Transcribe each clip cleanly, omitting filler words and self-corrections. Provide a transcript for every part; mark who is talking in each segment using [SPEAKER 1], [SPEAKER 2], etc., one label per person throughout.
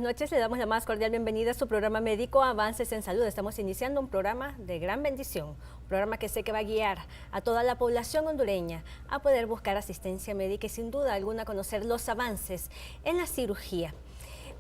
[SPEAKER 1] noches. Le damos la más cordial bienvenida a su programa médico Avances en Salud. Estamos iniciando un programa de gran bendición, un programa que sé que va a guiar a toda la población hondureña a poder buscar asistencia médica y sin duda alguna conocer los avances en la cirugía.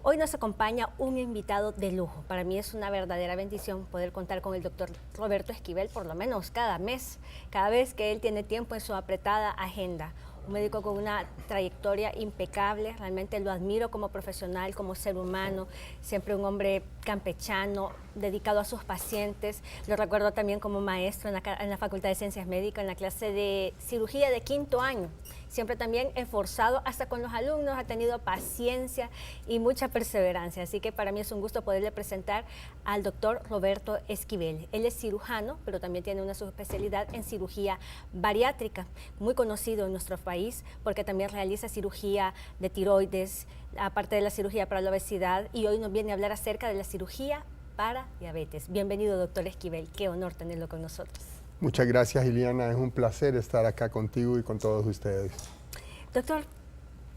[SPEAKER 1] Hoy nos acompaña un invitado de lujo. Para mí es una verdadera bendición poder contar con el doctor Roberto Esquivel, por lo menos cada mes, cada vez que él tiene tiempo en su apretada agenda. Un médico con una trayectoria impecable, realmente lo admiro como profesional, como ser humano, siempre un hombre campechano, dedicado a sus pacientes. Lo recuerdo también como maestro en la Facultad de Ciencias Médicas, en la clase de cirugía de 5º año. Siempre también esforzado hasta con los alumnos, ha tenido paciencia y mucha perseverancia. Así que para mí es un gusto poderle presentar al doctor Roberto Esquivel. Él es cirujano, pero también tiene una subespecialidad en cirugía bariátrica, muy conocido en nuestro país porque también realiza cirugía de tiroides, aparte de la cirugía para la obesidad, y hoy nos viene a hablar acerca de la cirugía para diabetes. Bienvenido, doctor Esquivel, qué honor tenerlo con nosotros.
[SPEAKER 2] Muchas gracias, Iliana, es un placer estar acá contigo y con todos ustedes.
[SPEAKER 1] Doctor,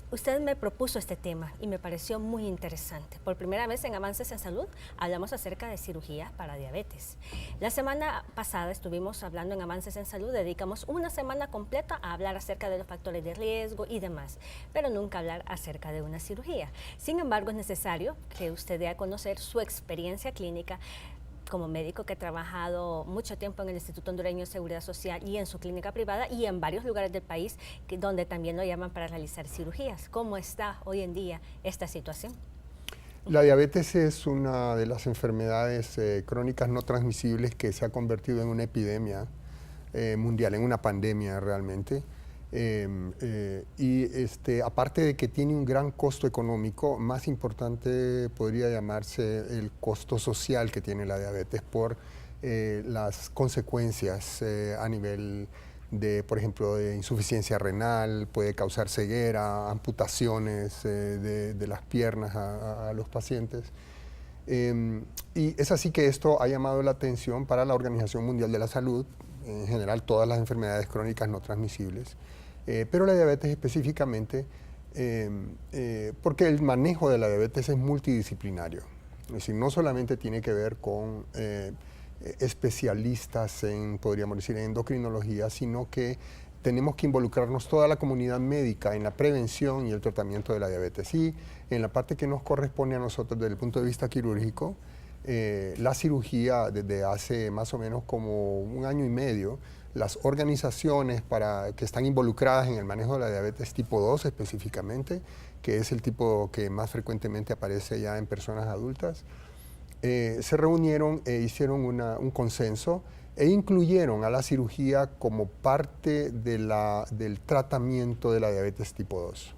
[SPEAKER 1] usted me propuso este tema y me pareció muy interesante. Por primera vez en Avances en Salud hablamos acerca de cirugía para diabetes. La semana pasada estuvimos hablando en Avances en Salud, dedicamos una semana completa a hablar acerca de los factores de riesgo y demás, pero nunca hablar acerca de una cirugía. Sin embargo, es necesario que usted dé a conocer su experiencia clínica como médico que ha trabajado mucho tiempo en el Instituto Hondureño de Seguridad Social y en su clínica privada y en varios lugares del país donde también lo llaman para realizar cirugías. ¿Cómo está hoy en día esta situación?
[SPEAKER 2] La diabetes es una de las enfermedades crónicas no transmisibles que se ha convertido en una epidemia mundial, en una pandemia realmente. Aparte de que tiene un gran costo económico, más importante podría llamarse el costo social que tiene la diabetes por las consecuencias a nivel de, por ejemplo, de insuficiencia renal, puede causar ceguera, amputaciones de las piernas a los pacientes. Y es así que esto ha llamado la atención para la Organización Mundial de la Salud, en general todas las enfermedades crónicas no transmisibles, pero la diabetes específicamente, porque el manejo de la diabetes es multidisciplinario. Es decir, no solamente tiene que ver con especialistas en, podríamos decir, en endocrinología, sino que tenemos que involucrarnos toda la comunidad médica en la prevención y el tratamiento de la diabetes. Y en la parte que nos corresponde a nosotros desde el punto de vista quirúrgico, la cirugía desde hace más o menos como 1 año y medio, las organizaciones que están involucradas en el manejo de la diabetes tipo 2 específicamente, que es el tipo que más frecuentemente aparece ya en personas adultas, se reunieron e hicieron un consenso e incluyeron a la cirugía como parte del tratamiento de la diabetes tipo 2.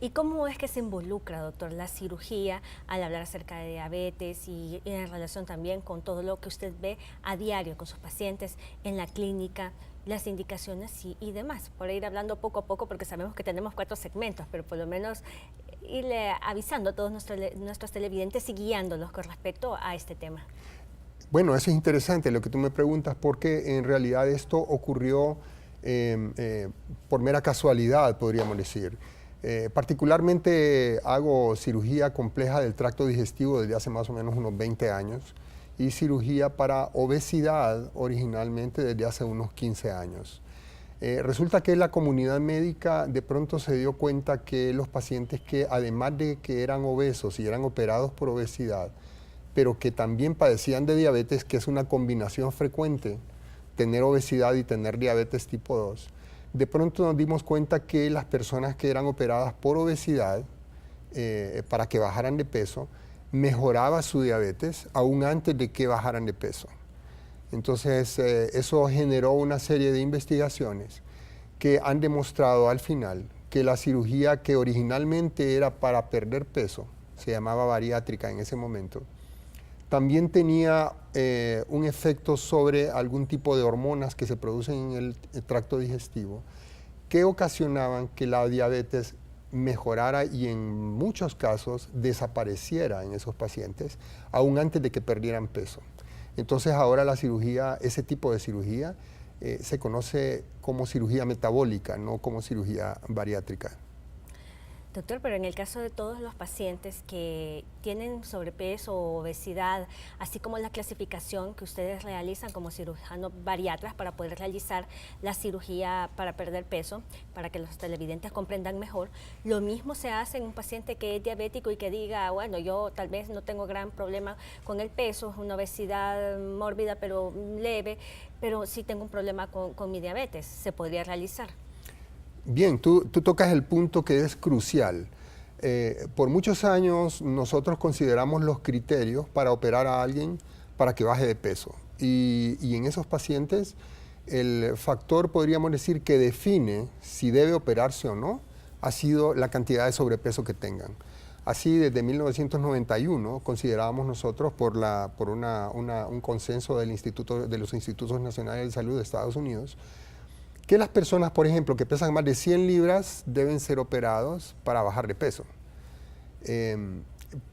[SPEAKER 1] ¿Y cómo es que se involucra, doctor, la cirugía al hablar acerca de diabetes y en relación también con todo lo que usted ve a diario con sus pacientes en la clínica, las indicaciones y demás? Por ir hablando poco a poco, porque sabemos que tenemos 4 segmentos, pero por lo menos irle avisando a todos nuestros televidentes y guiándolos con respecto a este tema.
[SPEAKER 2] Bueno, eso es interesante lo que tú me preguntas, porque en realidad esto ocurrió por mera casualidad, podríamos decir. Particularmente hago cirugía compleja del tracto digestivo desde hace más o menos unos 20 años y cirugía para obesidad originalmente desde hace unos 15 años. Resulta que la comunidad médica de pronto se dio cuenta que los pacientes que además de que eran obesos y eran operados por obesidad, pero que también padecían de diabetes, que es una combinación frecuente, tener obesidad y tener diabetes tipo 2, de pronto nos dimos cuenta que las personas que eran operadas por obesidad, para que bajaran de peso, mejoraba su diabetes aún antes de que bajaran de peso. Entonces, eso generó una serie de investigaciones que han demostrado al final que la cirugía que originalmente era para perder peso, se llamaba bariátrica en ese momento, también tenía un efecto sobre algún tipo de hormonas que se producen en el tracto digestivo que ocasionaban que la diabetes mejorara y en muchos casos desapareciera en esos pacientes, aún antes de que perdieran peso. Entonces ahora la cirugía, ese tipo de cirugía, se conoce como cirugía metabólica, no como cirugía bariátrica.
[SPEAKER 1] Doctor, pero en el caso de todos los pacientes que tienen sobrepeso o obesidad, así como la clasificación que ustedes realizan como cirujanos bariatras para poder realizar la cirugía para perder peso, para que los televidentes comprendan mejor, lo mismo se hace en un paciente que es diabético y que diga, bueno, yo tal vez no tengo gran problema con el peso, una obesidad mórbida pero leve, pero sí tengo un problema con mi diabetes, ¿se podría realizar?
[SPEAKER 2] Bien, tú tocas el punto que es crucial. Por muchos años nosotros consideramos los criterios para operar a alguien para que baje de peso. Y en esos pacientes el factor, podríamos decir, que define si debe operarse o no, ha sido la cantidad de sobrepeso que tengan. Así, desde 1991 considerábamos nosotros, por un consenso de los Institutos Nacionales de Salud de Estados Unidos, que las personas, por ejemplo, que pesan más de 100 libras deben ser operados para bajar de peso.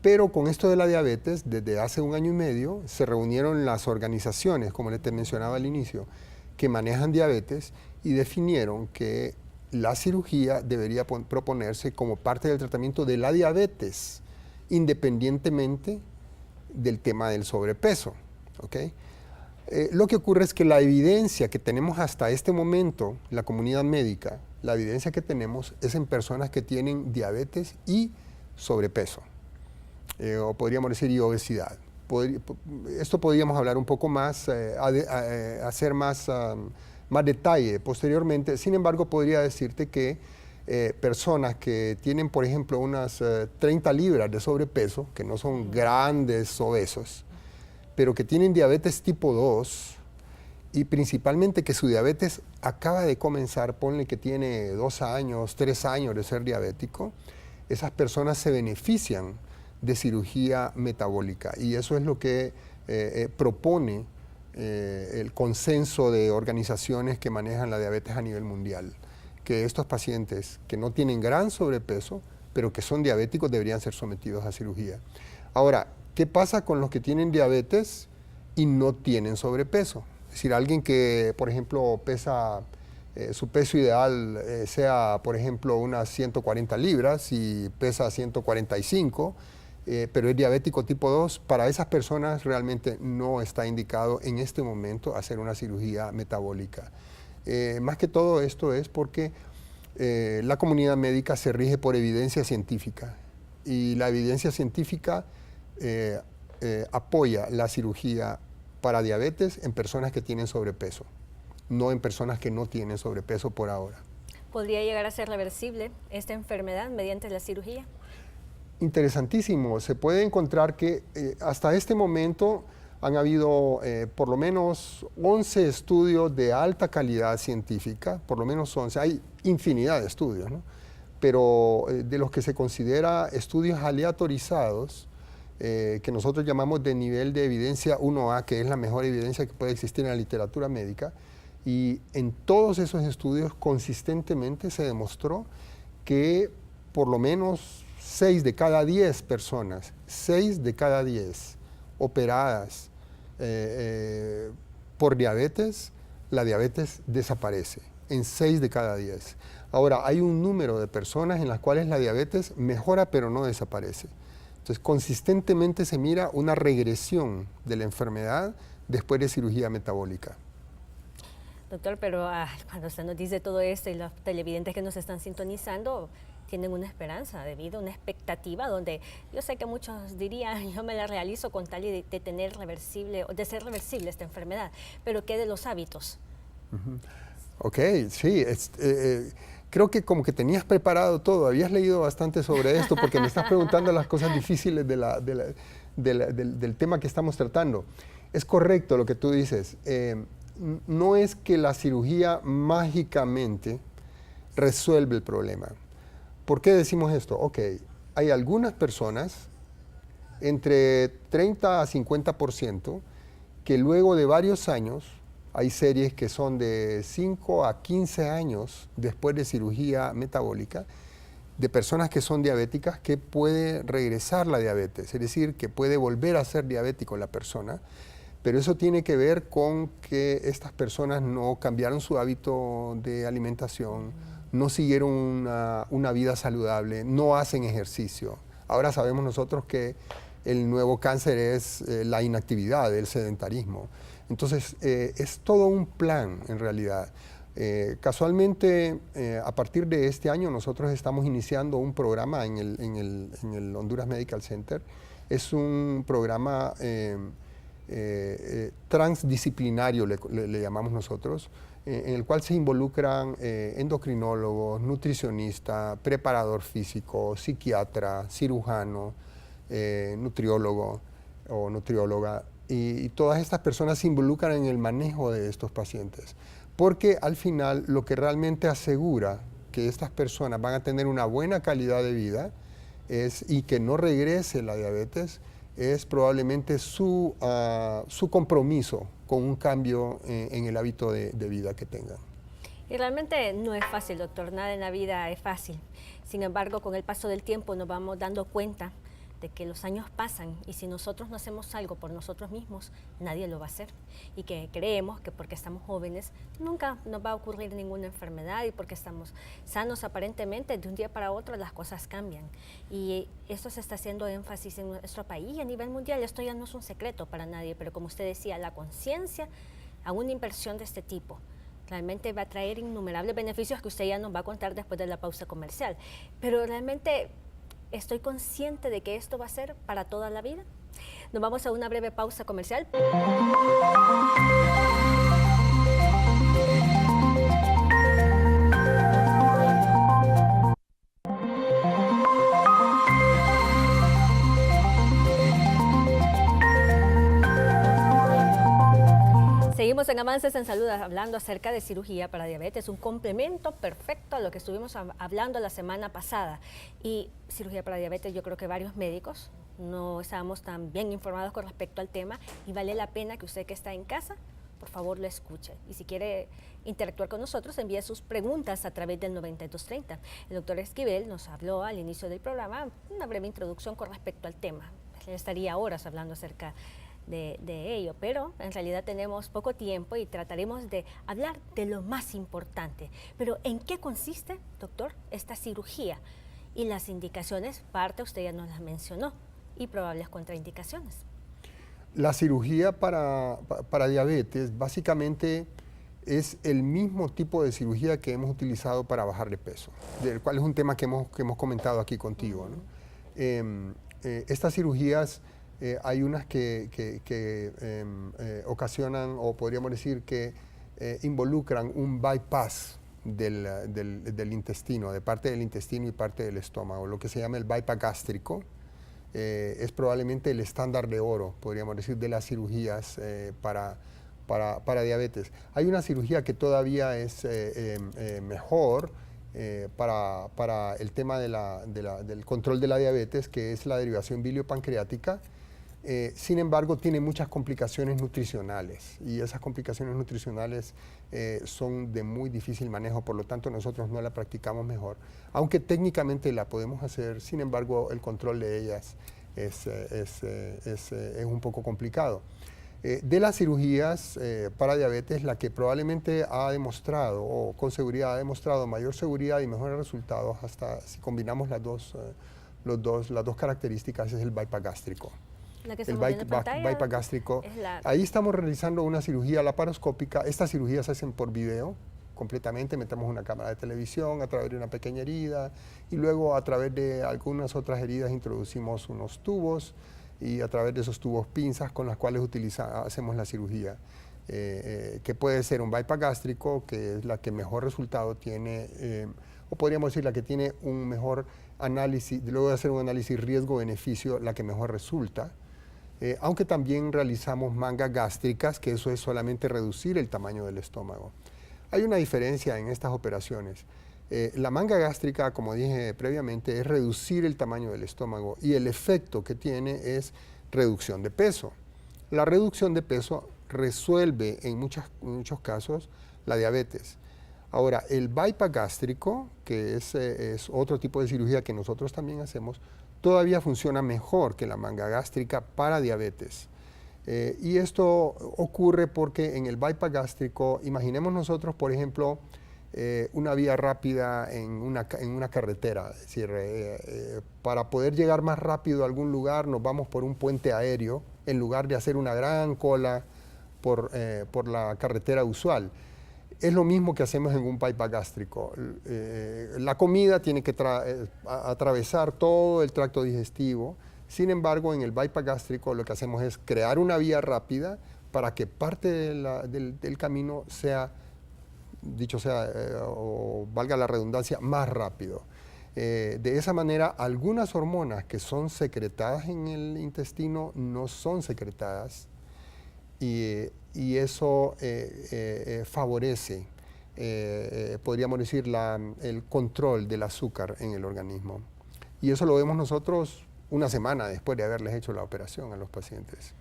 [SPEAKER 2] Pero con esto de la diabetes, desde hace 1 año y medio, se reunieron las organizaciones, como les mencionaba al inicio, que manejan diabetes y definieron que la cirugía debería proponerse como parte del tratamiento de la diabetes, independientemente del tema del sobrepeso. ¿Okay? Lo que ocurre es que la evidencia que tenemos hasta este momento, la comunidad médica, la evidencia que tenemos es en personas que tienen diabetes y sobrepeso, o podríamos decir y obesidad. Esto podríamos hablar un poco más, hacer más detalle posteriormente. Sin embargo, podría decirte que personas que tienen, por ejemplo, unas 30 libras de sobrepeso, que no son grandes obesos, pero que tienen diabetes tipo 2 y principalmente que su diabetes acaba de comenzar, ponle que tiene 2 años, 3 años de ser diabético, esas personas se benefician de cirugía metabólica y eso es lo que propone el consenso de organizaciones que manejan la diabetes a nivel mundial, que estos pacientes que no tienen gran sobrepeso, pero que son diabéticos deberían ser sometidos a cirugía. Ahora, ¿qué pasa con los que tienen diabetes y no tienen sobrepeso? Es decir, alguien que, por ejemplo, pesa, su peso ideal sea, por ejemplo, unas 140 libras y pesa 145, pero es diabético tipo 2, para esas personas realmente no está indicado en este momento hacer una cirugía metabólica. Más que todo esto es porque la comunidad médica se rige por evidencia científica y la evidencia científica apoya la cirugía para diabetes en personas que tienen sobrepeso, no en personas que no tienen sobrepeso por ahora.
[SPEAKER 1] ¿Podría llegar a ser reversible esta enfermedad mediante la cirugía?
[SPEAKER 2] Interesantísimo. Se puede encontrar que hasta este momento han habido por lo menos 11 estudios de alta calidad científica, por lo menos 11. Hay infinidad de estudios, ¿no? Pero de los que se considera estudios aleatorizados, que nosotros llamamos de nivel de evidencia 1A, que es la mejor evidencia que puede existir en la literatura médica, y en todos esos estudios consistentemente se demostró que por lo menos 6 de cada 10 personas, 6 de cada 10 operadas por diabetes, la diabetes desaparece, en 6 de cada 10. Ahora, hay un número de personas en las cuales la diabetes mejora pero no desaparece. Entonces, consistentemente se mira una regresión de la enfermedad después de cirugía metabólica.
[SPEAKER 1] Doctor, pero cuando usted nos dice todo esto y los televidentes que nos están sintonizando tienen una esperanza de vida, una expectativa donde yo sé que muchos dirían, yo me la realizo con tal de tener reversible, de ser reversible esta enfermedad, pero ¿qué de los hábitos?
[SPEAKER 2] Ok, sí, creo que como que tenías preparado todo, habías leído bastante sobre esto porque me estás preguntando las cosas difíciles del tema que estamos tratando. Es correcto lo que tú dices. No es que la cirugía mágicamente resuelve el problema. ¿Por qué decimos esto? Ok, hay algunas personas, entre 30 a 50%, que luego de varios años, hay series que son de 5 a 15 años después de cirugía metabólica, de personas que son diabéticas, que puede regresar la diabetes, es decir, que puede volver a ser diabético la persona, pero eso tiene que ver con que estas personas no cambiaron su hábito de alimentación, no siguieron una vida saludable, no hacen ejercicio. Ahora sabemos nosotros que el nuevo cáncer es la inactividad, el sedentarismo. Entonces, es todo un plan en realidad. Casualmente, a partir de este año, nosotros estamos iniciando un programa en el Honduras Medical Center. Es un programa transdisciplinario, le llamamos nosotros, en el cual se involucran endocrinólogos, nutricionista, preparador físico, psiquiatra, cirujano, nutriólogo o nutrióloga, y todas estas personas se involucran en el manejo de estos pacientes, porque al final lo que realmente asegura que estas personas van a tener una buena calidad de vida y que no regrese la diabetes es probablemente su compromiso con un cambio en el hábito de vida que tengan.
[SPEAKER 1] Y realmente no es fácil, doctor, nada en la vida es fácil. Sin embargo, con el paso del tiempo nos vamos dando cuenta de que los años pasan y si nosotros no hacemos algo por nosotros mismos, nadie lo va a hacer. Y que creemos que porque estamos jóvenes nunca nos va a ocurrir ninguna enfermedad y porque estamos sanos aparentemente, de un día para otro las cosas cambian. Y esto se está haciendo énfasis en nuestro país y a nivel mundial. Esto ya no es un secreto para nadie, pero como usted decía, la conciencia a una inversión de este tipo realmente va a traer innumerables beneficios que usted ya nos va a contar después de la pausa comercial. Pero realmente estoy consciente de que esto va a ser para toda la vida. Nos vamos a una breve pausa comercial. Seguimos en Avances en Salud hablando acerca de cirugía para diabetes, un complemento perfecto a lo que estuvimos hablando la semana pasada. Y cirugía para diabetes, yo creo que varios médicos no estábamos tan bien informados con respecto al tema y vale la pena que usted que está en casa, por favor, lo escuche. Y si quiere interactuar con nosotros, envíe sus preguntas a través del 9230. El doctor Esquivel nos habló al inicio del programa, una breve introducción con respecto al tema. Él estaría horas hablando acerca de ello, pero en realidad tenemos poco tiempo y trataremos de hablar de lo más importante. Pero ¿en qué consiste, doctor, esta cirugía? Y las indicaciones, parte usted ya nos las mencionó, y probables contraindicaciones.
[SPEAKER 2] La cirugía para diabetes básicamente es el mismo tipo de cirugía que hemos utilizado para bajar de peso, del cual es un tema que hemos comentado aquí contigo, ¿no? Estas cirugías hay unas que ocasionan, o podríamos decir que involucran un bypass del intestino, de parte del intestino y parte del estómago, lo que se llama el bypass gástrico. Es probablemente el estándar de oro, podríamos decir, de las cirugías para diabetes. Hay una cirugía que todavía es mejor para el tema del control de la diabetes, que es la derivación biliopancreática. Sin embargo, tiene muchas complicaciones nutricionales y esas complicaciones nutricionales son de muy difícil manejo, por lo tanto nosotros no la practicamos mejor, aunque técnicamente la podemos hacer. Sin embargo, el control de ellas es un poco complicado. De las cirugías para diabetes, la que probablemente ha demostrado, o con seguridad ha demostrado mayor seguridad y mejores resultados, hasta si combinamos las dos características, es el bypass gástrico.
[SPEAKER 1] El
[SPEAKER 2] bypass gástrico. Ahí estamos realizando una cirugía laparoscópica. Estas cirugías se hacen por video completamente. Metemos una cámara de televisión a través de una pequeña herida y luego a través de algunas otras heridas introducimos unos tubos y a través de esos tubos pinzas con las cuales hacemos la cirugía. Que puede ser un bypass gástrico, que es la que mejor resultado tiene, o podríamos decir la que tiene un mejor análisis, luego de hacer un análisis riesgo-beneficio, la que mejor resulta. Aunque también realizamos mangas gástricas, que eso es solamente reducir el tamaño del estómago. Hay una diferencia en estas operaciones. La manga gástrica, como dije previamente, es reducir el tamaño del estómago y el efecto que tiene es reducción de peso. La reducción de peso resuelve en muchos casos la diabetes. Ahora, el bypass gástrico, que es otro tipo de cirugía que nosotros también hacemos, todavía funciona mejor que la manga gástrica para diabetes. Y esto ocurre porque en el bypass gástrico, imaginemos nosotros, por ejemplo, una vía rápida en una carretera. Es decir, para poder llegar más rápido a algún lugar nos vamos por un puente aéreo en lugar de hacer una gran cola por la carretera usual. Es lo mismo que hacemos en un bypass gástrico. La comida tiene que atravesar todo el tracto digestivo. Sin embargo, en el bypass gástrico lo que hacemos es crear una vía rápida para que parte del camino sea, dicho sea, o valga la redundancia, más rápido. De esa manera, algunas hormonas que son secretadas en el intestino no son secretadas y eso favorece, podríamos decir, el control del azúcar en el organismo. Y eso lo vemos nosotros una semana después de haberles hecho la operación a los pacientes.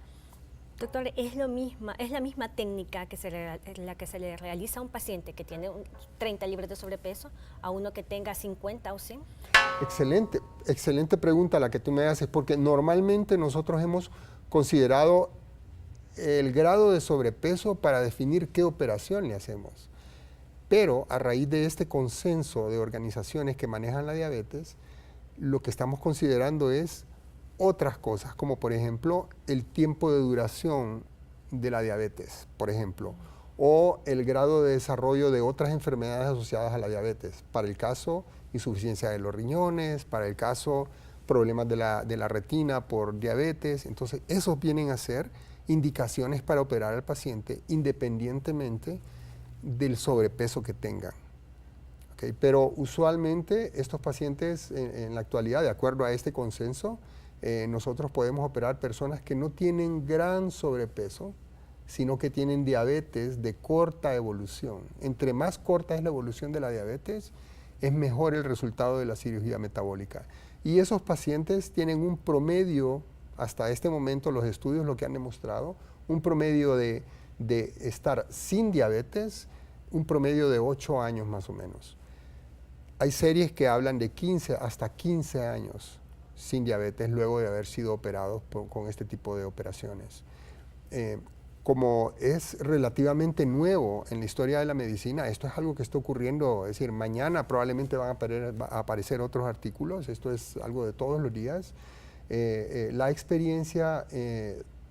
[SPEAKER 1] Doctor, ¿es la misma técnica la que se le realiza a un paciente que tiene 30 libras de sobrepeso a uno que tenga 50 o 100?
[SPEAKER 2] Excelente pregunta la que tú me haces, porque normalmente nosotros hemos considerado el grado de sobrepeso para definir qué operación le hacemos. Pero a raíz de este consenso de organizaciones que manejan la diabetes, lo que estamos considerando es otras cosas, como por ejemplo el tiempo de duración de la diabetes, por ejemplo, o el grado de desarrollo de otras enfermedades asociadas a la diabetes. Para el caso, insuficiencia de los riñones, para el caso, problemas de la retina por diabetes. Entonces, esos vienen a ser indicaciones para operar al paciente independientemente del sobrepeso que tengan. ¿Okay? Pero usualmente estos pacientes en la actualidad, de acuerdo a este consenso, nosotros podemos operar personas que no tienen gran sobrepeso, sino que tienen diabetes de corta evolución. Entre más corta es la evolución de la diabetes, es mejor el resultado de la cirugía metabólica. Y esos pacientes tienen un promedio, hasta este momento los estudios lo que han demostrado, un promedio de estar sin diabetes, un promedio de 8 años más o menos. Hay series que hablan de 15 hasta 15 años sin diabetes luego de haber sido operados con este tipo de operaciones. Como es relativamente nuevo en la historia de la medicina, esto es algo que está ocurriendo, es decir, mañana probablemente van a aparecer otros artículos, esto es algo de todos los días. La experiencia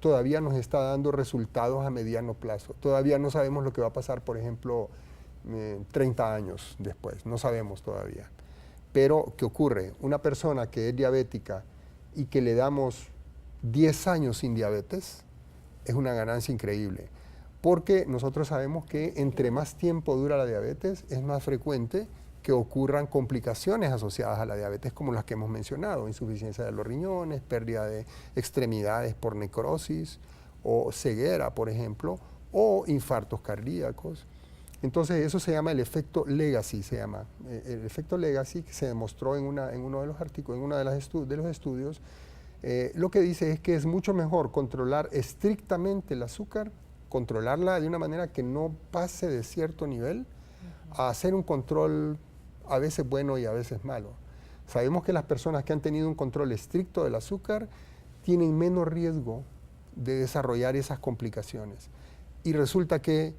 [SPEAKER 2] todavía nos está dando resultados a mediano plazo. Todavía no sabemos lo que va a pasar, por ejemplo, 30 años después, no sabemos todavía. Pero, ¿qué ocurre? Una persona que es diabética y que le damos 10 años sin diabetes, es una ganancia increíble. Porque nosotros sabemos que entre más tiempo dura la diabetes, es más frecuente que ocurran complicaciones asociadas a la diabetes, como las que hemos mencionado, insuficiencia de los riñones, pérdida de extremidades por necrosis, o ceguera, por ejemplo, o infartos cardíacos. Entonces eso se llama el efecto legacy, se llama. El efecto legacy que se demostró en uno de los artículos, en uno de los estudios, lo que dice es que es mucho mejor controlar estrictamente el azúcar, controlarla de una manera que no pase de cierto nivel, a hacer un control a veces bueno y a veces malo. Sabemos que las personas que han tenido un control estricto del azúcar tienen menos riesgo de desarrollar esas complicaciones. Y resulta que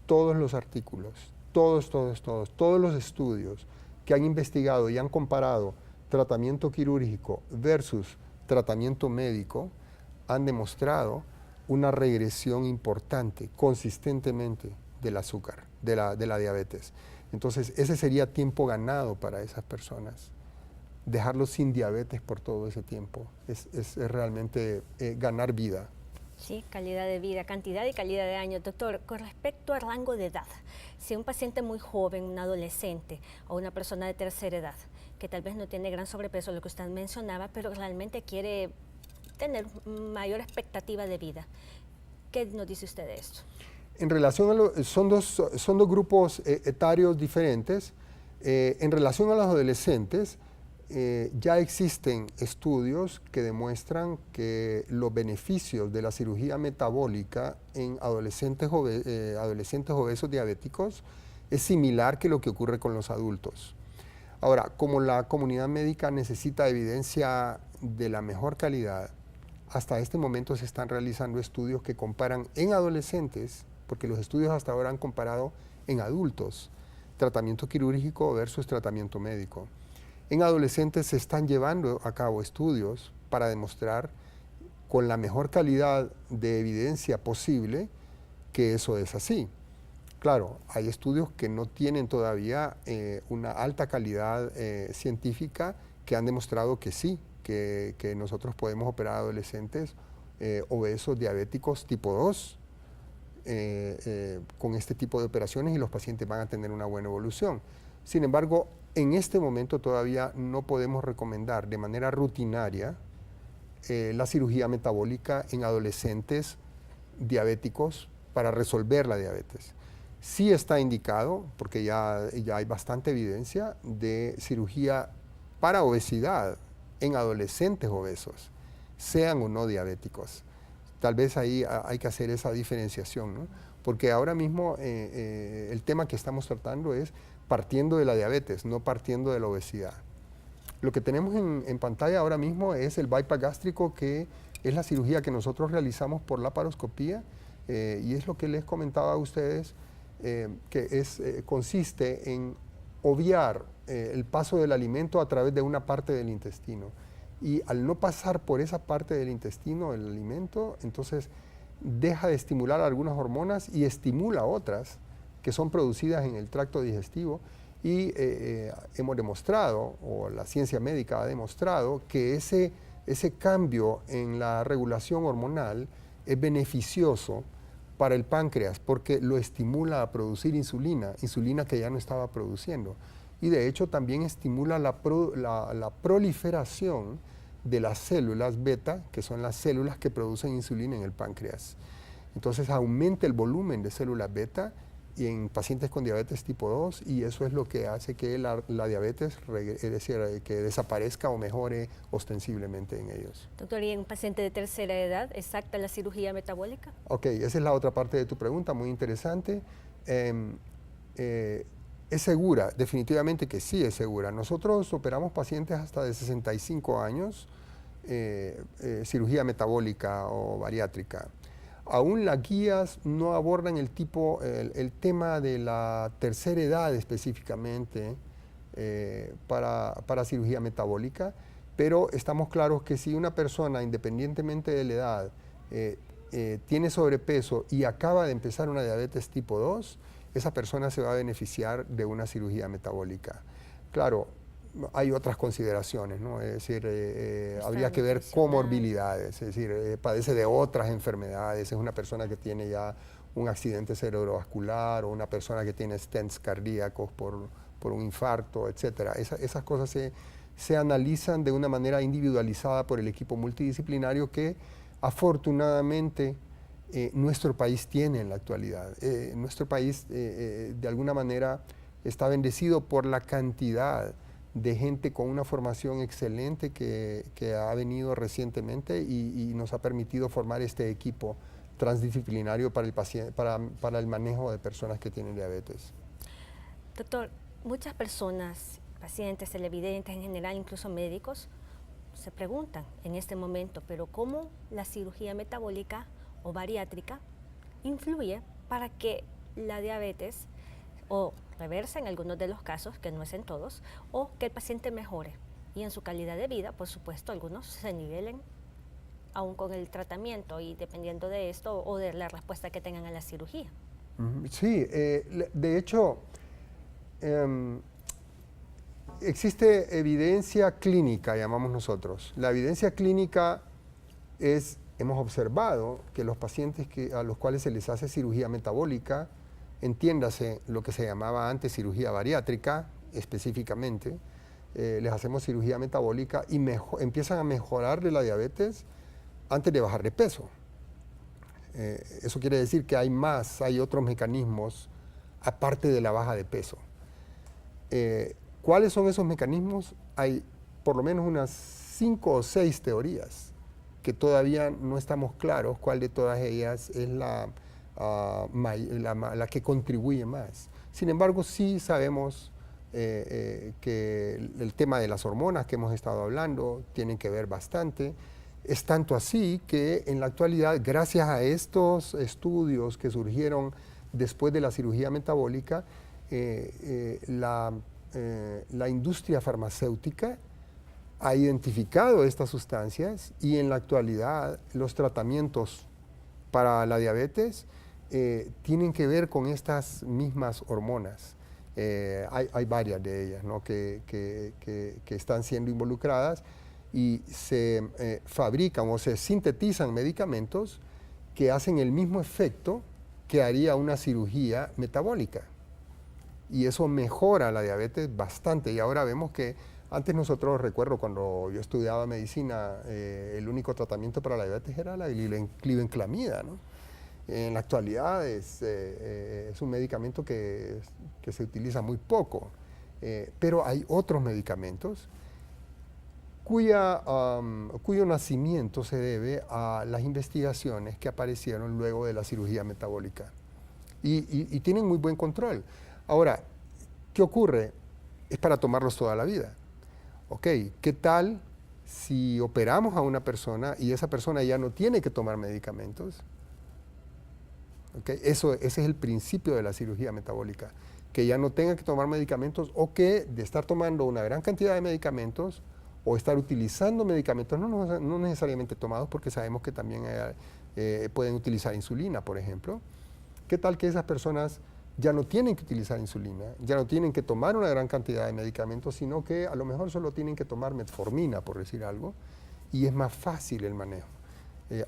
[SPEAKER 2] todos los artículos, todos los estudios que han investigado y han comparado tratamiento quirúrgico versus tratamiento médico han demostrado una regresión importante, consistentemente, del azúcar, de la diabetes. Entonces, ese sería tiempo ganado para esas personas. Dejarlos sin diabetes por todo ese tiempo es realmente ganar vida.
[SPEAKER 1] Sí, calidad de vida, cantidad y calidad de años. Doctor, con respecto al rango de edad, si un paciente muy joven, un adolescente o una persona de tercera edad, que tal vez no tiene gran sobrepeso, lo que usted mencionaba, pero realmente quiere tener mayor expectativa de vida, ¿qué nos dice usted de esto?
[SPEAKER 2] En relación a son dos grupos etarios diferentes. En relación a los adolescentes, ya existen estudios que demuestran que los beneficios de la cirugía metabólica en adolescentes obesos diabéticos es similar que lo que ocurre con los adultos. Ahora, como la comunidad médica necesita evidencia de la mejor calidad, hasta este momento se están realizando estudios que comparan en adolescentes, porque los estudios hasta ahora han comparado en adultos, tratamiento quirúrgico versus tratamiento médico. En adolescentes se están llevando a cabo estudios para demostrar con la mejor calidad de evidencia posible que eso es así. Claro, hay estudios que no tienen todavía una alta calidad científica que han demostrado que sí, que nosotros podemos operar a adolescentes obesos, diabéticos tipo 2 con este tipo de operaciones y los pacientes van a tener una buena evolución. Sin embargo, en este momento todavía no podemos recomendar de manera rutinaria la cirugía metabólica en adolescentes diabéticos para resolver la diabetes. Sí está indicado, porque ya hay bastante evidencia de cirugía para obesidad en adolescentes obesos, sean o no diabéticos. Tal vez ahí hay que hacer esa diferenciación, ¿no? Porque ahora mismo el tema que estamos tratando es partiendo de la diabetes, no partiendo de la obesidad. Lo que tenemos en pantalla ahora mismo es el bypass gástrico, que es la cirugía que nosotros realizamos por laparoscopía, y es lo que les comentaba a ustedes, que consiste en obviar el paso del alimento a través de una parte del intestino. Y al no pasar por esa parte del intestino el alimento, entonces deja de estimular algunas hormonas y estimula otras que son producidas en el tracto digestivo. Y hemos demostrado, o la ciencia médica ha demostrado, que ese cambio en la regulación hormonal es beneficioso para el páncreas porque lo estimula a producir insulina que ya no estaba produciendo. Y de hecho también estimula la proliferación de las células beta, que son las células que producen insulina en el páncreas. Entonces aumenta el volumen de células beta y en pacientes con diabetes tipo 2, y eso es lo que hace que la diabetes, es decir, que desaparezca o mejore ostensiblemente en ellos.
[SPEAKER 1] Doctor, ¿y en un paciente de tercera edad exacta la cirugía metabólica?
[SPEAKER 2] Ok, esa es la otra parte de tu pregunta, muy interesante. ¿Es segura? Definitivamente que sí es segura. Nosotros operamos pacientes hasta de 65 años, cirugía metabólica o bariátrica. Aún las guías no abordan el tema de la tercera edad específicamente para cirugía metabólica, pero estamos claros que si una persona, independientemente de la edad, tiene sobrepeso y acaba de empezar una diabetes tipo 2, esa persona se va a beneficiar de una cirugía metabólica. Claro, hay otras consideraciones, ¿no? Es decir, habría que ver comorbilidades, es decir, padece de otras enfermedades, es una persona que tiene ya un accidente cerebrovascular o una persona que tiene stents cardíacos por un infarto, etc. Esas cosas se analizan de una manera individualizada por el equipo multidisciplinario que afortunadamente nuestro país tiene en la actualidad. Nuestro país de alguna manera está bendecido por la cantidad de gente con una formación excelente que ha venido recientemente y nos ha permitido formar este equipo transdisciplinario para el manejo de personas que tienen diabetes.
[SPEAKER 1] Doctor, muchas personas, pacientes, televidentes en general, incluso médicos, se preguntan en este momento, pero ¿cómo la cirugía metabólica o bariátrica influye para que la diabetes o reversa en algunos de los casos, que no es en todos, o que el paciente mejore y en su calidad de vida, por supuesto, algunos se nivelen aún con el tratamiento y dependiendo de esto o de la respuesta que tengan a la cirugía?
[SPEAKER 2] Sí, de hecho, existe evidencia clínica, llamamos nosotros. La evidencia clínica hemos observado que los pacientes a los cuales se les hace cirugía metabólica, entiéndase lo que se llamaba antes cirugía bariátrica específicamente, les hacemos cirugía metabólica y empiezan a mejorar de la diabetes antes de bajar de peso. Eso quiere decir que hay otros mecanismos aparte de la baja de peso. ¿Cuáles son esos mecanismos? Hay por lo menos unas 5 o 6 teorías que todavía no estamos claros cuál de todas ellas es la que contribuye más. Sin embargo, sí sabemos que el tema de las hormonas que hemos estado hablando tienen que ver bastante. Es tanto así que en la actualidad, gracias a estos estudios que surgieron después de la cirugía metabólica, la industria farmacéutica ha identificado estas sustancias y en la actualidad los tratamientos para la diabetes tienen que ver con estas mismas hormonas. Hay varias de ellas, ¿no?, que están siendo involucradas y se fabrican o se sintetizan medicamentos que hacen el mismo efecto que haría una cirugía metabólica. Y eso mejora la diabetes bastante. Y ahora vemos que antes nosotros, recuerdo cuando yo estudiaba medicina, el único tratamiento para la diabetes era la glibenclamida, ¿no? En la actualidad es un medicamento que se utiliza muy poco, pero hay otros medicamentos cuyo nacimiento se debe a las investigaciones que aparecieron luego de la cirugía metabólica y tienen muy buen control. Ahora, ¿qué ocurre? Es para tomarlos toda la vida. Ok, ¿qué tal si operamos a una persona y esa persona ya no tiene que tomar medicamentos? Okay, ese es el principio de la cirugía metabólica, que ya no tenga que tomar medicamentos o que de estar tomando una gran cantidad de medicamentos o estar utilizando medicamentos, no necesariamente tomados, porque sabemos que también pueden utilizar insulina, por ejemplo. ¿Qué tal que esas personas ya no tienen que utilizar insulina, ya no tienen que tomar una gran cantidad de medicamentos, sino que a lo mejor solo tienen que tomar metformina, por decir algo, y es más fácil el manejo?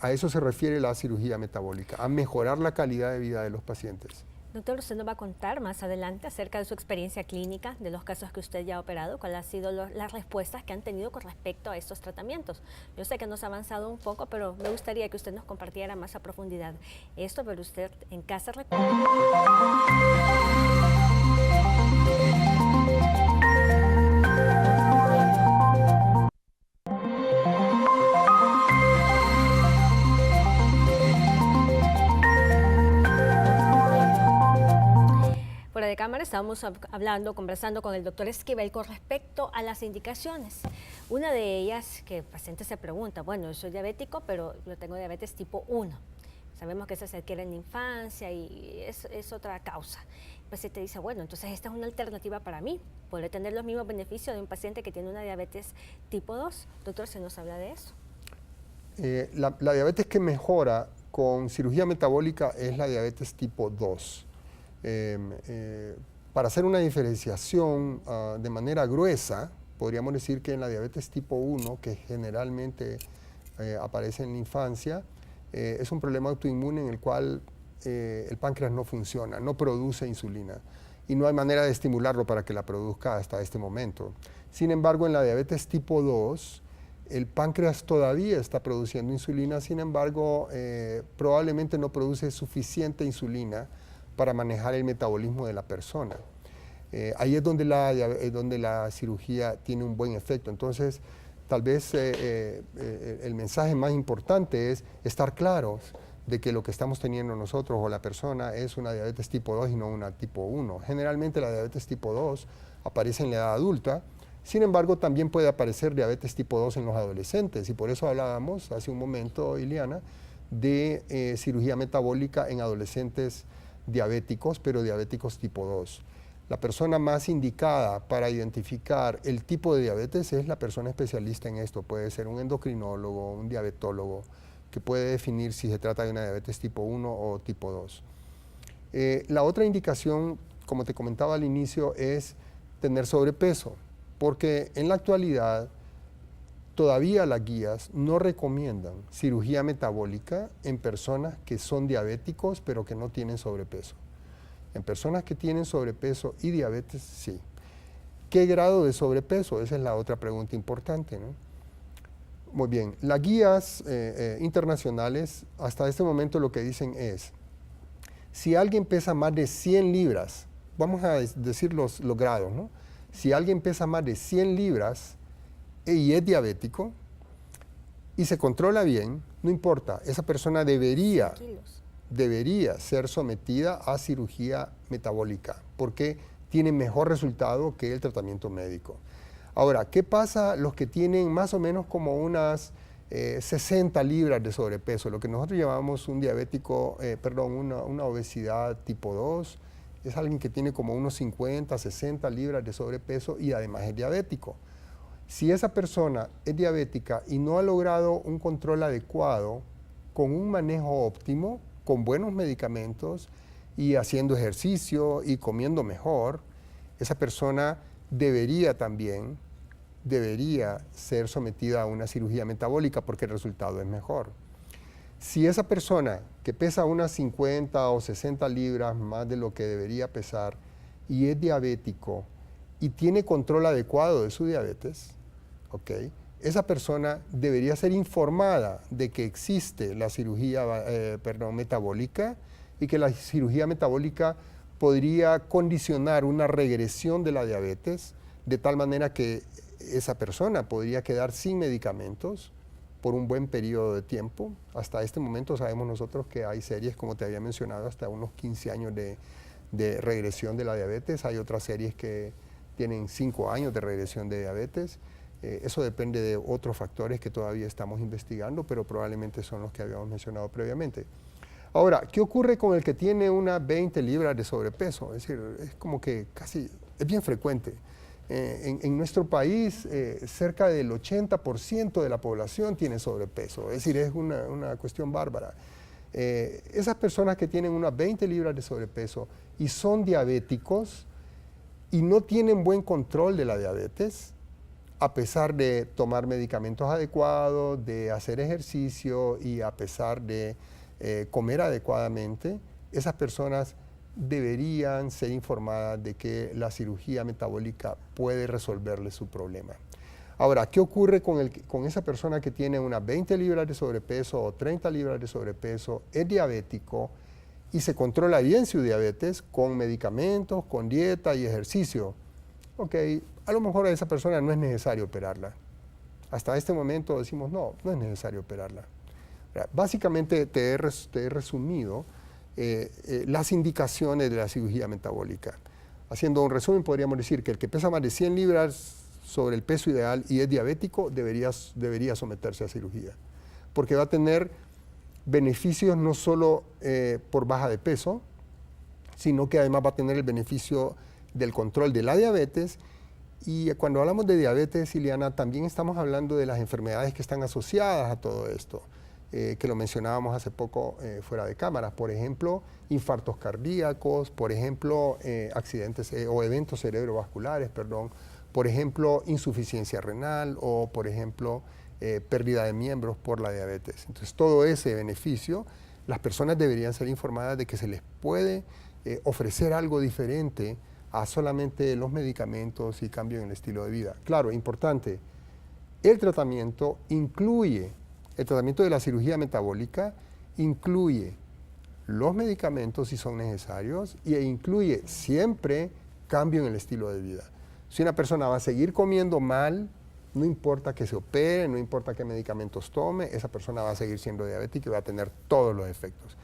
[SPEAKER 2] A eso se refiere la cirugía metabólica, a mejorar la calidad de vida de los pacientes.
[SPEAKER 1] Doctor, usted nos va a contar más adelante acerca de su experiencia clínica, de los casos que usted ya ha operado, cuáles han sido las respuestas que han tenido con respecto a estos tratamientos. Yo sé que nos ha avanzado un poco, pero me gustaría que usted nos compartiera más a profundidad esto, pero usted en casa recuerda. Fuera de cámara estábamos conversando con el doctor Esquivel con respecto a las indicaciones. Una de ellas, que el paciente se pregunta, bueno, yo soy diabético, pero yo tengo diabetes tipo 1. Sabemos que eso se adquiere en la infancia y es otra causa. El paciente dice, bueno, entonces esta es una alternativa para mí. ¿Podré tener los mismos beneficios de un paciente que tiene una diabetes tipo 2? Doctor, ¿se nos habla de eso?
[SPEAKER 2] La diabetes que mejora con cirugía metabólica es la diabetes tipo 2. Para hacer una diferenciación de manera gruesa, podríamos decir que en la diabetes tipo 1, que generalmente aparece en la infancia, es un problema autoinmune en el cual el páncreas no funciona, no produce insulina y no hay manera de estimularlo para que la produzca hasta este momento. Sin embargo, en la diabetes tipo 2, el páncreas todavía está produciendo insulina, sin embargo, probablemente no produce suficiente insulina para manejar el metabolismo de la persona. Ahí es donde la cirugía tiene un buen efecto. Entonces, tal vez el mensaje más importante es estar claros de que lo que estamos teniendo nosotros o la persona es una diabetes tipo 2 y no una tipo 1. Generalmente la diabetes tipo 2 aparece en la edad adulta, sin embargo también puede aparecer diabetes tipo 2 en los adolescentes y por eso hablábamos hace un momento, Ileana, de cirugía metabólica en adolescentes diabéticos, pero diabéticos tipo 2. La persona más indicada para identificar el tipo de diabetes es la persona especialista en esto. Puede ser un endocrinólogo, un diabetólogo, que puede definir si se trata de una diabetes tipo 1 o tipo 2. La otra indicación, como te comentaba al inicio, es tener sobrepeso, porque en la actualidad todavía las guías no recomiendan cirugía metabólica en personas que son diabéticos pero que no tienen sobrepeso. En personas que tienen sobrepeso y diabetes, sí. ¿Qué grado de sobrepeso? Esa es la otra pregunta importante, ¿no? Muy bien, las guías internacionales hasta este momento lo que dicen es, si alguien pesa más de 100 libras, vamos a decir los grados, ¿no? Si alguien pesa más de 100 libras y es diabético y se controla bien, no importa, esa persona debería ser sometida a cirugía metabólica porque tiene mejor resultado que el tratamiento médico. Ahora, ¿qué pasa los que tienen más o menos como unas 60 libras de sobrepeso? Lo que nosotros llamamos un diabético, una obesidad tipo 2, es alguien que tiene como unos 50, 60 libras de sobrepeso y además es diabético. Si esa persona es diabética y no ha logrado un control adecuado, con un manejo óptimo, con buenos medicamentos y haciendo ejercicio y comiendo mejor, esa persona debería ser sometida a una cirugía metabólica porque el resultado es mejor. Si esa persona que pesa unas 50 o 60 libras más de lo que debería pesar y es diabético y tiene control adecuado de su diabetes, ¿okay?, esa persona debería ser informada de que existe la cirugía metabólica y que la cirugía metabólica podría condicionar una regresión de la diabetes de tal manera que esa persona podría quedar sin medicamentos por un buen periodo de tiempo. Hasta este momento sabemos nosotros que hay series, como te había mencionado, hasta unos 15 años de regresión de la diabetes. Hay otras series que tienen 5 años de regresión de diabetes. Eso depende de otros factores que todavía estamos investigando, pero probablemente son los que habíamos mencionado previamente. Ahora, ¿qué ocurre con el que tiene unas 20 libras de sobrepeso? Es decir, es como que casi, es bien frecuente. En nuestro país, cerca del 80% de la población tiene sobrepeso, es decir, es una cuestión bárbara. Esas personas que tienen unas 20 libras de sobrepeso y son diabéticos y no tienen buen control de la diabetes, a pesar de tomar medicamentos adecuados, de hacer ejercicio y a pesar de comer adecuadamente, esas personas deberían ser informadas de que la cirugía metabólica puede resolverle su problema. Ahora, ¿qué ocurre con esa persona que tiene unas 20 libras de sobrepeso o 30 libras de sobrepeso, es diabético y se controla bien su diabetes con medicamentos, con dieta y ejercicio? Ok, a lo mejor a esa persona no es necesario operarla. Hasta este momento decimos, no es necesario operarla. Básicamente te he resumido las indicaciones de la cirugía metabólica. Haciendo un resumen, podríamos decir que el que pesa más de 100 libras sobre el peso ideal y es diabético debería someterse a cirugía, porque va a tener beneficios no solo por baja de peso, sino que además va a tener el beneficio del control de la diabetes. Y cuando hablamos de diabetes, Ileana, también estamos hablando de las enfermedades que están asociadas a todo esto, que lo mencionábamos hace poco fuera de cámara. Por ejemplo, infartos cardíacos, por ejemplo, accidentes o eventos cerebrovasculares, perdón, por ejemplo, insuficiencia renal o, por ejemplo, pérdida de miembros por la diabetes. Entonces, todo ese beneficio, las personas deberían ser informadas de que se les puede ofrecer algo diferente a solamente los medicamentos y cambio en el estilo de vida. Claro, importante, el tratamiento de la cirugía metabólica incluye los medicamentos si son necesarios e incluye siempre cambio en el estilo de vida. Si una persona va a seguir comiendo mal, no importa que se opere, no importa qué medicamentos tome, esa persona va a seguir siendo diabética y va a tener todos los efectos.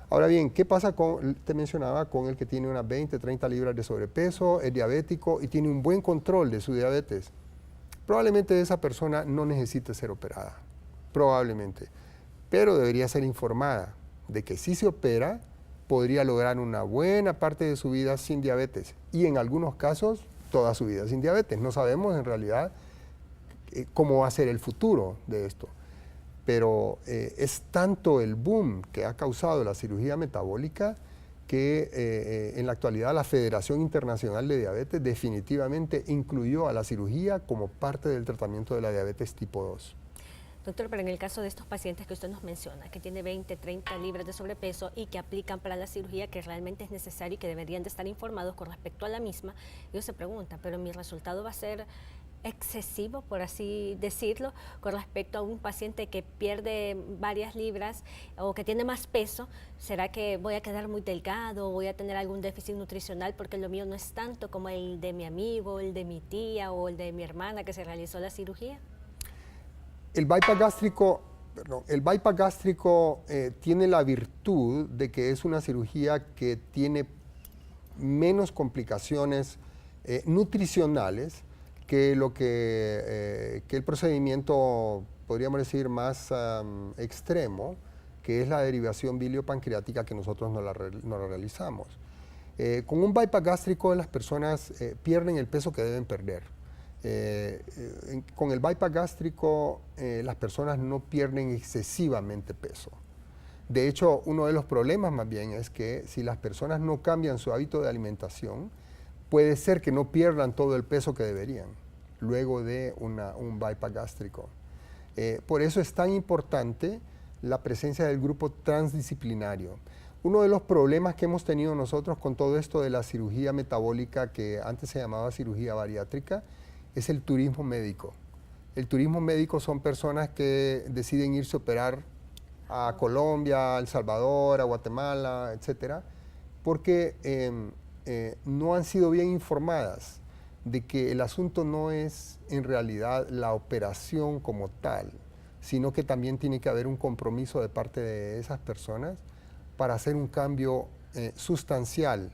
[SPEAKER 2] Ahora bien, ¿qué pasa te mencionaba, con el que tiene unas 20, 30 libras de sobrepeso, es diabético y tiene un buen control de su diabetes? Probablemente esa persona no necesite ser operada, probablemente, pero debería ser informada de que si se opera, podría lograr una buena parte de su vida sin diabetes y en algunos casos toda su vida sin diabetes. No sabemos en realidad cómo va a ser el futuro de esto. Pero es tanto el boom que ha causado la cirugía metabólica que en la actualidad la Federación Internacional de Diabetes definitivamente incluyó a la cirugía como parte del tratamiento de la diabetes tipo 2.
[SPEAKER 1] Doctor, pero en el caso de estos pacientes que usted nos menciona, que tiene 20, 30 libras de sobrepeso y que aplican para la cirugía, que realmente es necesario y que deberían de estar informados con respecto a la misma, ellos se preguntan, pero mi resultado va a ser excesivo, por así decirlo, con respecto a un paciente que pierde varias libras o que tiene más peso. ¿Será que voy a quedar muy delgado o voy a tener algún déficit nutricional porque lo mío no es tanto como el de mi amigo, el de mi tía o el de mi hermana que se realizó la cirugía?
[SPEAKER 2] El bypass gástrico tiene la virtud de que es una cirugía que tiene menos complicaciones nutricionales que el procedimiento, podríamos decir, más extremo, que es la derivación biliopancreática, que nosotros no la realizamos. Con un bypass gástrico las personas pierden el peso que deben perder. Con el bypass gástrico las personas no pierden excesivamente peso. De hecho, uno de los problemas más bien es que si las personas no cambian su hábito de alimentación, puede ser que no pierdan todo el peso que deberían luego de un bypass gástrico. Por eso es tan importante la presencia del grupo transdisciplinario. Uno de los problemas que hemos tenido nosotros con todo esto de la cirugía metabólica, que antes se llamaba cirugía bariátrica, es el turismo médico. El turismo médico son personas que deciden irse a operar a Colombia, a El Salvador, a Guatemala, etcétera, porque no han sido bien informadas de que el asunto no es en realidad la operación como tal, sino que también tiene que haber un compromiso de parte de esas personas para hacer un cambio sustancial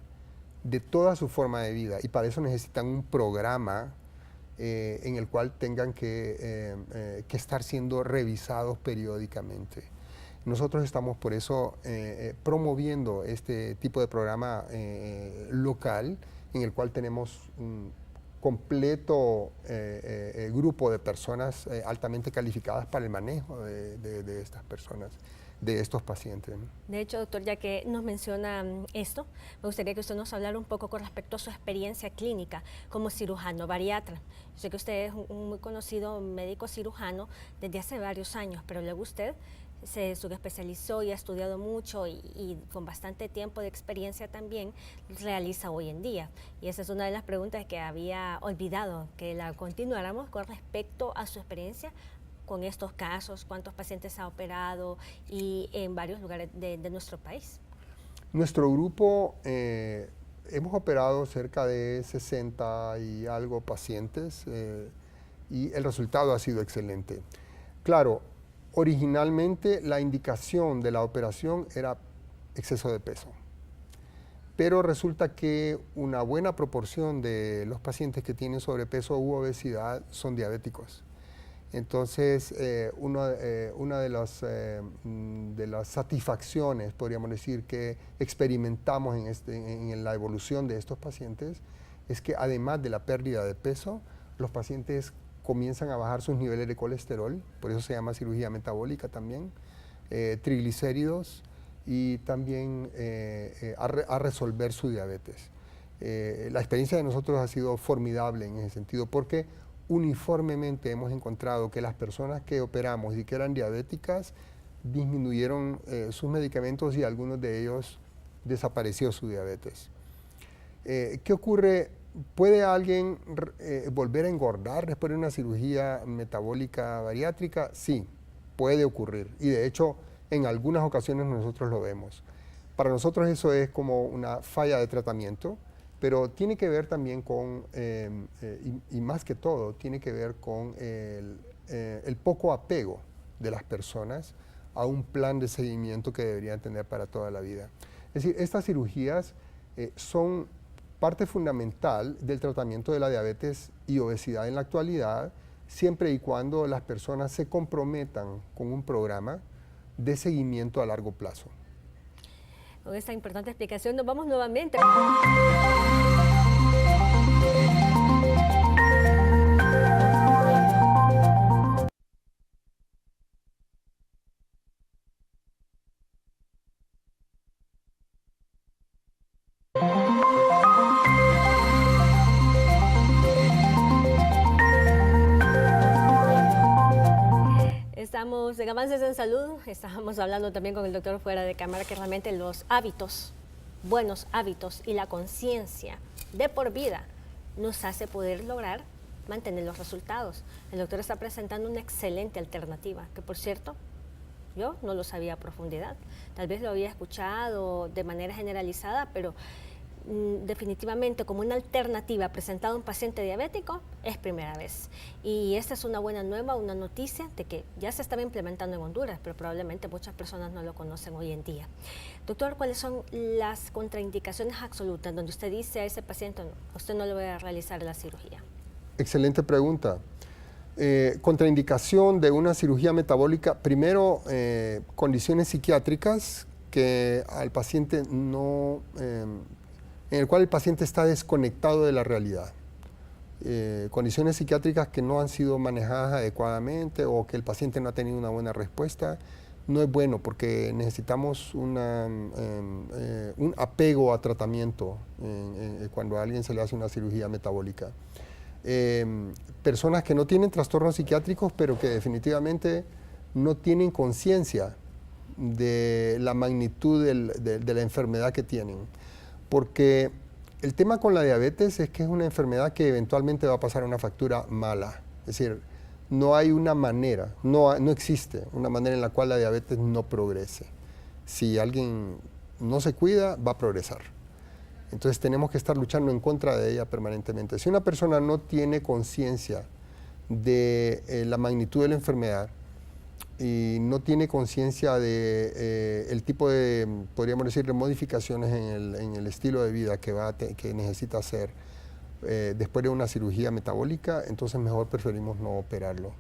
[SPEAKER 2] de toda su forma de vida, y para eso necesitan un programa en el cual tengan que estar siendo revisados periódicamente. Nosotros estamos por eso promoviendo este tipo de programa local, en el cual tenemos un completo grupo de personas altamente calificadas para el manejo de estas personas, de estos pacientes, ¿no?
[SPEAKER 1] De hecho, doctor, ya que nos menciona esto, me gustaría que usted nos hablara un poco con respecto a su experiencia clínica como cirujano bariatra. Yo sé que usted es un muy conocido médico cirujano desde hace varios años, pero luego usted se subespecializó y ha estudiado mucho y con bastante tiempo de experiencia también realiza hoy en día. Y esa es una de las preguntas que había olvidado que la continuáramos con respecto a su experiencia con estos casos, cuántos pacientes ha operado y en varios lugares de nuestro país.
[SPEAKER 2] Nuestro grupo hemos operado cerca de 60 y algo pacientes y el resultado ha sido excelente. Claro, originalmente la indicación de la operación era exceso de peso, pero resulta que una buena proporción de los pacientes que tienen sobrepeso u obesidad son diabéticos. Entonces, una de las satisfacciones, podríamos decir, que experimentamos en la evolución de estos pacientes es que además de la pérdida de peso, los pacientes comienzan a bajar sus niveles de colesterol, por eso se llama cirugía metabólica también, triglicéridos y también a resolver su diabetes. La experiencia de nosotros ha sido formidable en ese sentido porque uniformemente hemos encontrado que las personas que operamos y que eran diabéticas disminuyeron sus medicamentos y algunos de ellos desapareció su diabetes. ¿Qué ocurre? ¿Puede alguien volver a engordar después de una cirugía metabólica bariátrica? Sí, puede ocurrir y de hecho en algunas ocasiones nosotros lo vemos. Para nosotros eso es como una falla de tratamiento, pero tiene que ver también con, y más que todo, tiene que ver con el poco apego de las personas a un plan de seguimiento que deberían tener para toda la vida. Es decir, estas cirugías son parte fundamental del tratamiento de la diabetes y obesidad en la actualidad, siempre y cuando las personas se comprometan con un programa de seguimiento a largo plazo.
[SPEAKER 1] Con esta importante explicación nos vamos nuevamente. Estamos en Avances en Salud, estábamos hablando también con el doctor fuera de cámara que realmente los hábitos, buenos hábitos y la conciencia de por vida nos hace poder lograr mantener los resultados. El doctor está presentando una excelente alternativa, que por cierto, yo no lo sabía a profundidad. Tal vez lo había escuchado de manera generalizada, pero definitivamente como una alternativa presentada a un paciente diabético es primera vez. Y esta es una buena nueva, una noticia de que ya se estaba implementando en Honduras, pero probablemente muchas personas no lo conocen hoy en día. Doctor, ¿cuáles son las contraindicaciones absolutas donde usted dice a ese paciente, no, usted no le va a realizar la cirugía?
[SPEAKER 2] Excelente pregunta. Contraindicación de una cirugía metabólica, primero condiciones psiquiátricas que al paciente no en el cual el paciente está desconectado de la realidad. Condiciones psiquiátricas que no han sido manejadas adecuadamente o que el paciente no ha tenido una buena respuesta, no es bueno porque necesitamos un apego a tratamiento cuando a alguien se le hace una cirugía metabólica. Personas que no tienen trastornos psiquiátricos, pero que definitivamente no tienen conciencia de la magnitud de la enfermedad que tienen. Porque el tema con la diabetes es que es una enfermedad que eventualmente va a pasar a una factura mala. Es decir, no hay una manera, no existe una manera en la cual la diabetes no progrese. Si alguien no se cuida, va a progresar. Entonces tenemos que estar luchando en contra de ella permanentemente. Si una persona no tiene conciencia de la magnitud de la enfermedad y no tiene conciencia de el tipo de, podríamos decir, de modificaciones en el estilo de vida que necesita hacer después de una cirugía metabólica, entonces mejor preferimos no operarlo.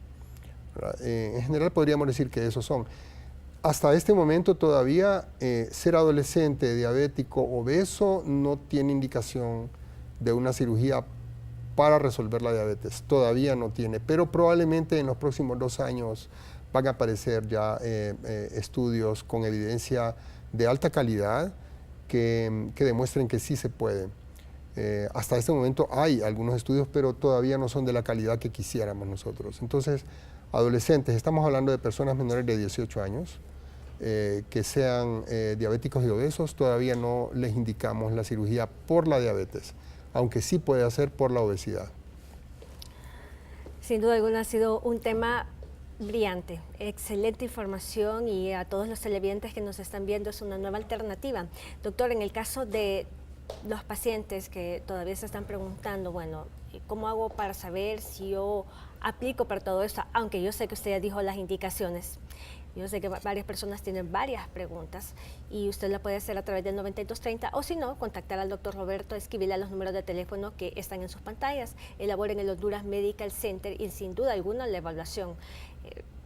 [SPEAKER 2] En general podríamos decir que esos son. Hasta este momento todavía ser adolescente, diabético, obeso no tiene indicación de una cirugía para resolver la diabetes. Todavía no tiene, pero probablemente en los próximos 2 años van a aparecer ya estudios con evidencia de alta calidad que demuestren que sí se puede. Hasta este momento hay algunos estudios, pero todavía no son de la calidad que quisiéramos nosotros. Entonces, adolescentes, estamos hablando de personas menores de 18 años, que sean diabéticos y obesos, todavía no les indicamos la cirugía por la diabetes, aunque sí puede hacer por la obesidad.
[SPEAKER 1] Sin duda alguna ha sido un tema brillante, excelente información, y a todos los televidentes que nos están viendo es una nueva alternativa. Doctor, en el caso de los pacientes que todavía se están preguntando, bueno, ¿cómo hago para saber si yo aplico para todo esto? Aunque yo sé que usted ya dijo las indicaciones. Yo sé que varias personas tienen varias preguntas y usted la puede hacer a través del 9230 o si no, contactar al doctor Roberto Esquivel a los números de teléfono que están en sus pantallas. Elabora en el Honduras Medical Center y sin duda alguna la evaluación.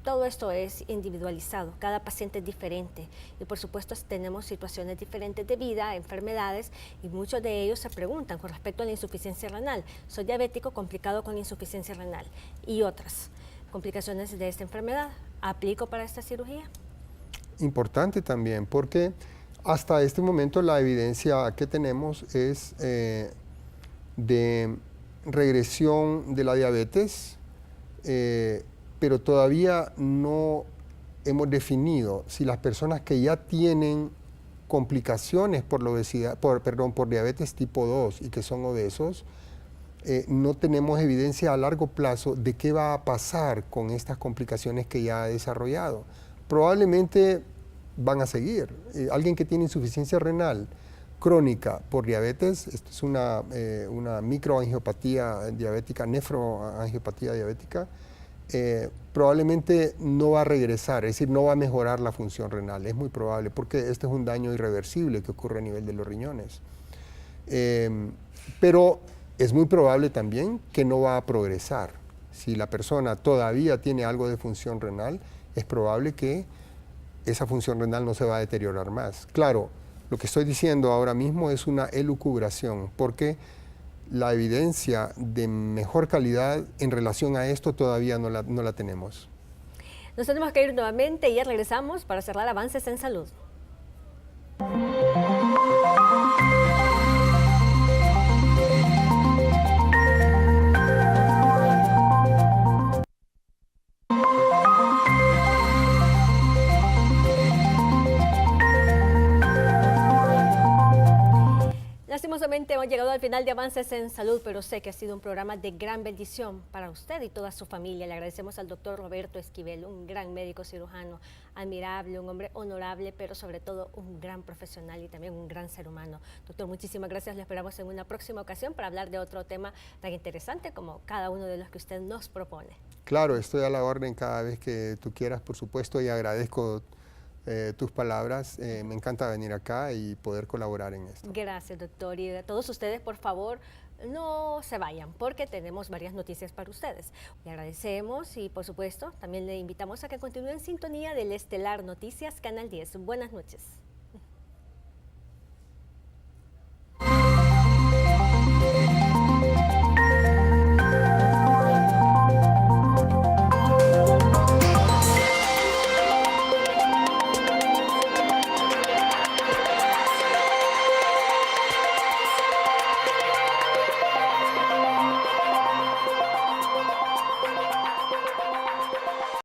[SPEAKER 1] Todo esto es individualizado, cada paciente es diferente y por supuesto tenemos situaciones diferentes de vida, enfermedades, y muchos de ellos se preguntan con respecto a la insuficiencia renal. Soy diabético complicado con insuficiencia renal y otras complicaciones de esta enfermedad. ¿Aplico para esta cirugía?
[SPEAKER 2] Importante también, porque hasta este momento la evidencia que tenemos es de regresión de la diabetes, pero todavía no hemos definido si las personas que ya tienen complicaciones por la obesidad, por diabetes tipo 2 y que son obesos, no tenemos evidencia a largo plazo de qué va a pasar con estas complicaciones que ya ha desarrollado. Probablemente van a seguir. Alguien que tiene insuficiencia renal crónica por diabetes, esto es una microangiopatía diabética, nefroangiopatía diabética, probablemente no va a regresar, es decir, no va a mejorar la función renal, es muy probable, porque este es un daño irreversible que ocurre a nivel de los riñones. Pero es muy probable también que no va a progresar. Si la persona todavía tiene algo de función renal, es probable que esa función renal no se va a deteriorar más. Claro, lo que estoy diciendo ahora mismo es una elucubración, porque la evidencia de mejor calidad en relación a esto todavía no la tenemos.
[SPEAKER 1] Nos tenemos que ir nuevamente y ya regresamos para cerrar Avances en Salud. Lastimosamente hemos llegado al final de Avances en Salud, pero sé que ha sido un programa de gran bendición para usted y toda su familia. Le agradecemos al doctor Roberto Esquivel, un gran médico cirujano, admirable, un hombre honorable, pero sobre todo un gran profesional y también un gran ser humano. Doctor, muchísimas gracias. Lo esperamos en una próxima ocasión para hablar de otro tema tan interesante como cada uno de los que usted nos propone.
[SPEAKER 2] Claro, estoy a la orden cada vez que tú quieras, por supuesto, y agradezco tus palabras. Me encanta venir acá y poder colaborar en esto.
[SPEAKER 1] Gracias, doctor. Y a todos ustedes, por favor, no se vayan porque tenemos varias noticias para ustedes. Le agradecemos y, por supuesto, también le invitamos a que continúe en sintonía del Estelar Noticias Canal 10. Buenas noches.